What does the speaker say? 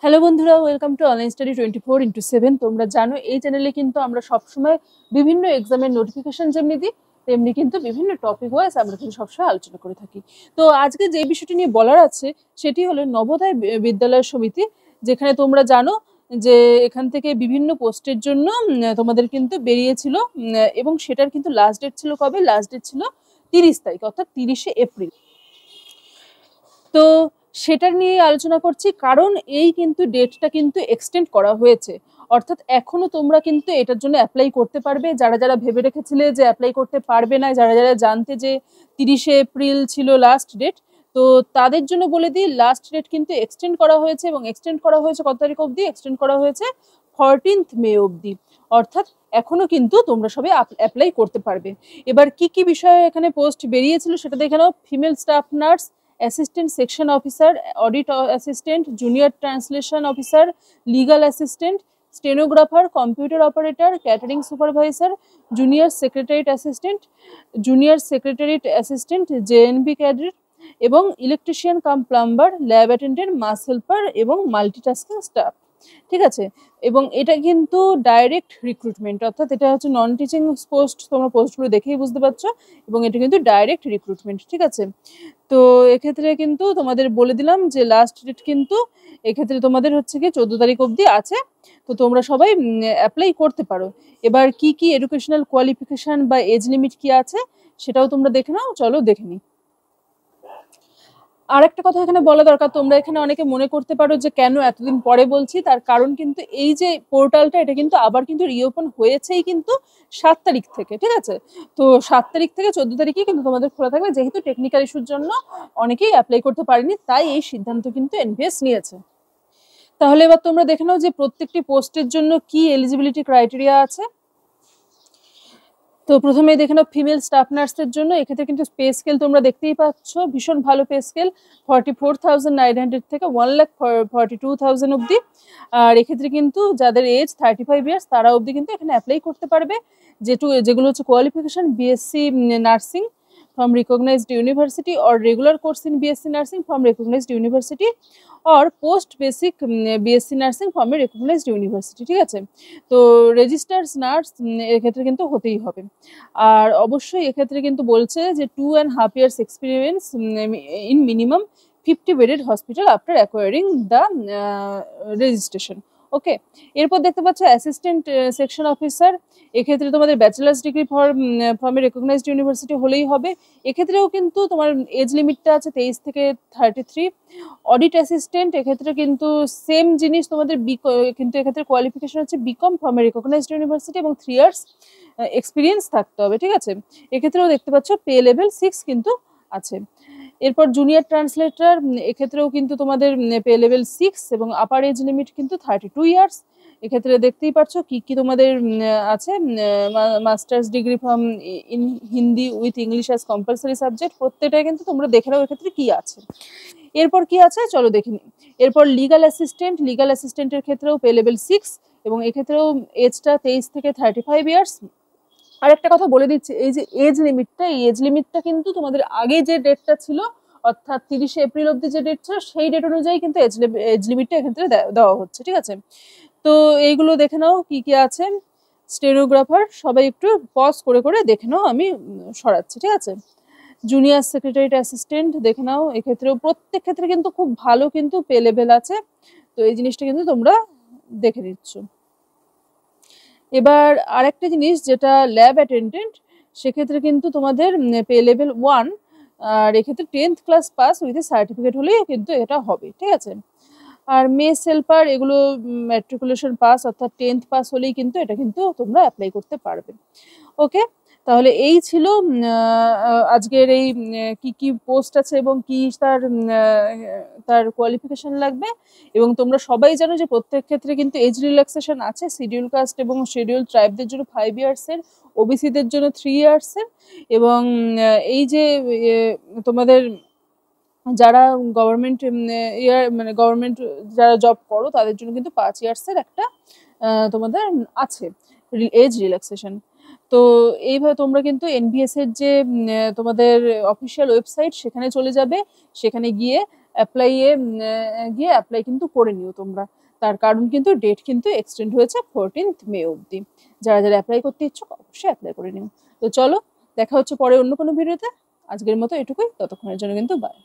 Hello বন্ধুরা, welcome to online study 24x7। তোমরা জানো এই চ্যানেলে কিন্তু আমরা সবসময় বিভিন্ন এক্সামের নোটিফিকেশন যেমনি দিই তেমনি কিন্তু বিভিন্ন টপিক ওয়াইজ আমরা কিন্তু সবসময় আলোচনা করে থাকি। তো আজকে যে বিষয়টি নিয়ে বলার আছে সেটি হলো নবোদয় বিদ্যালয় সমিতি, যেখানে তোমরা জানো যে এখান থেকে বিভিন্ন পোস্টের জন্য তোমাদের কিন্তু বেরিয়েছিল, এবং সেটার কিন্তু লাস্ট ডেট ছিল কবে? লাস্ট ডেট ছিল 30 তারিখ, অর্থাৎ 30শে এপ্রিল। তো সেটা নিয়ে আলোচনা করছি, কারণ এই কিন্তু ডেটটা কিন্তু এক্সটেন্ড করা হয়েছে, অর্থাৎ এখনো তোমরা কিন্তু এটার জন্য অ্যাপ্লাই করতে পারবে। যারা যারা ভেবে রেখেছিলে যে অ্যাপ্লাই করতে পারবে না, যারা যারা জানতে যে 30শে এপ্রিল ছিল লাস্ট ডেট, তো তাদের জন্য বলে দিই লাস্ট ডেট কিন্তু এক্সটেন্ড করা হয়েছে, এবং এক্সটেন্ড করা হয়েছে কত তারিখ অবধি? এক্সটেন্ড করা হয়েছে 14 মে অবধি, অর্থাৎ এখনো কিন্তু তোমরা সবাই অ্যাপ্লাই করতে পারবে। এবার কি কি বিষয়ে এখানে পোস্ট বেরিয়েছিল সেটা দেখে নাও। Female staff nurse, assistant section officer, audit assistant, junior translation officer, legal assistant, stenographer, computer operator, catering supervisor, junior secretariat assistant, junior secretariat assistant JNB cadre, এবং electrician cum plumber, lab attendant, mess helper এবং multitasking staff. ঠিক আছে, এবং এটা কিন্তু direct recruitment, অর্থাৎ এটা হচ্ছে নন টিচিং পোস্ট, তোমরা পোস্টগুলো দেখেই বুঝতে পারছো, এবং এটা কিন্তু ডাইরেক্ট রিক্রুটমেন্ট। ঠিক আছে, তো এক্ষেত্রে কিন্তু তোমাদের বলে দিলাম যে লাস্ট ডেট কিন্তু এক্ষেত্রে তোমাদের হচ্ছে কি 14 তারিখ অবধি আছে, তো তোমরা সবাই অ্যাপ্লাই করতে পারো। এবার কি কি এডুকেশনাল কোয়ালিফিকেশন বা এজ লিমিট কি আছে সেটাও তোমরা দেখে নাও, চলো দেখে নিই। আর একটা কথা এখানে বলা দরকার, তোমরা এখানে অনেকে মনে করতে পারো যে কেন এতদিন পরে বলছি, তার কারণ কিন্তু এই যে পোর্টালটা এটা কিন্তু আবার কিন্তু রিওপেন হয়েছেই কিন্তু 7 তারিখ থেকে। ঠিক আছে, তো 7 তারিখ থেকে 14 তারিখে কিন্তু তোমাদের খোলা থাকবে, যেহেতু টেকনিক্যাল ইস্যুর জন্য অনেকেই অ্যাপ্লাই করতে পারেনি, তাই এই সিদ্ধান্ত কিন্তু এনভিএস নিয়েছে। তাহলে এবার তোমরা দেখে নাও যে প্রত্যেকটি পোস্টের জন্য কি এলিজিবিলিটি ক্রাইটেরিয়া আছে। তো প্রথমে দেখে নাও ফিমেল স্টাফ নার্সের জন্য, এক্ষেত্রে কিন্তু পে স্কেল তোমরা দেখতেই পাচ্ছ, ভীষণ ভালো পে স্কেল, 44,900 থেকে 1,42,000 অব্দি। আর এক্ষেত্রে কিন্তু যাদের এজ 35 ইয়ার্স তারা অবধি কিন্তু এখানে অ্যাপ্লাই করতে পারবে। যেগুলো হচ্ছে qualification BSc nursing from recognized university or regular course in BSc nursing from recognized university or post basic BSc nursing from a recognized university। ঠিক আছে, তো রেজিস্টার্স নার্স এক্ষেত্রে কিন্তু হতেই হবে। আর অবশ্যই এক্ষেত্রে কিন্তু বলছে যে 2.5 years experience in minimum 50 bedded hospital after acquiring the registration. Okay, এরপর দেখতে পাচ্ছ অ্যাসিস্ট্যান্ট সেকশন অফিসার, এক্ষেত্রে তোমাদের bachelor's degree from a recognised university হলেই হবে। এক্ষেত্রেও কিন্তু তোমার এজ লিমিটটা আছে 23 থেকে 33। অডিট অ্যাসিস্ট্যান্ট, এক্ষেত্রে কিন্তু সেম জিনিস তোমাদের কিন্তু এক্ষেত্রে কোয়ালিফিকেশন হচ্ছে BCom from a recognised university এবং 3 ইয়ার্স এক্সপিরিয়েন্স থাকতে হবে। ঠিক আছে, এক্ষেত্রেও দেখতে পাচ্ছ পে লেভেল 6 কিন্তু আছে। এরপর জুনিয়র ট্রান্সলেটর, এক্ষেত্রেও কিন্তু তোমাদের পে লেভেল 6 এবং আপার এজ লিমিট কিন্তু 32 ইয়ার্স। এক্ষেত্রে দেখতেই পাচ্ছ কি কি তোমাদের আছে, masters degree from in Hindi with English as compulsory subject, প্রত্যেকটাই কিন্তু তোমরা দেখে নাও এক্ষেত্রে কি আছে। এরপর কি আছে চলো দেখে নিই। এরপর লিগাল অ্যাসিস্ট্যান্টের ক্ষেত্রেও পে লেভেল 6 এবং এক্ষেত্রেও এজটা 23 থেকে 35 ইয়ার্স। আর একটা কথা বলে দিচ্ছি, এই যে এজ লিমিটটা, এই এজ লিমিটটা কিন্তু তোমাদের আগে যে ডেটটা ছিল, অর্থাৎ 30শে এপ্রিল অব্দি যে ডেট ছিল সেই ডেট অনুযায়ী কিন্তু এজ লিমিটটা এক্ষেত্রে দেওয়া হচ্ছে। ঠিক আছে, তো এইগুলো দেখে নাও কি কি আছে। স্টেনোগ্রাফার সবাই একটু পজ করে করে দেখে নাও, আমি সরাচ্ছি। ঠিক আছে, জুনিয়র সেক্রেটারিয়েট অ্যাসিস্ট্যান্ট দেখে নাও, এক্ষেত্রেও প্রত্যেক ক্ষেত্রে কিন্তু খুব ভালো কিন্তু পে লেভেল আছে, তো এই জিনিসটা কিন্তু তোমরা দেখে নিচ্ছ। এবার আরেকটা জিনিস যেটা ল্যাব অ্যাটেন্ডেন্ট, সেক্ষেত্রে কিন্তু তোমাদের পে লেভেল 1, আর এক্ষেত্রে 10th class pass with A certificate হলেই কিন্তু এটা হবে। ঠিক আছে, আর মেস হেল্পার এগুলো ম্যাট্রিকুলেশন পাস অর্থাৎ 10th পাস হলেই কিন্তু এটা কিন্তু তোমরা অ্যাপ্লাই করতে পারবে। ওকে, তাহলে এই ছিল আজকের এই কি কি পোস্ট আছে এবং কি তার কোয়ালিফিকেশন লাগবে। এবং তোমরা সবাই জানো যে প্রত্যেক ক্ষেত্রে কিন্তু এজ রিল্যাক্সেশন আছে, শিডিউল কাস্ট এবং শিডিউল ট্রাইবদের জন্য 5 ইয়ার্সের, ওবিসিদের জন্য 3 ইয়ার্সের, এবং এই যে তোমাদের যারা গভর্নমেন্ট মানে গভর্নমেন্ট যারা জব করো তাদের জন্য কিন্তু 5 ইয়ার্সের একটা তোমাদের আছে এজ রিল্যাক্সেশন। তো এইভাবে তোমরা কিন্তু এনভিএস এর যে তোমাদের অফিসিয়াল ওয়েবসাইট সেখানে চলে যাবে, সেখানে গিয়ে অ্যাপ্লাইয়ে গিয়ে অ্যাপ্লাই কিন্তু করে নিও তোমরা। তার কারণ কিন্তু ডেট কিন্তু এক্সটেন্ড হয়েছে 14th মে অবধি। যারা যারা অ্যাপ্লাই করতে ইচ্ছুক অবশ্যই অ্যাপ্লাই করে নিও। তো চলো দেখা হচ্ছে পরে অন্য কোনো ভিডিওতে। আজকের মতো এটুকুই, ততক্ষণের জন্য কিন্তু বাই।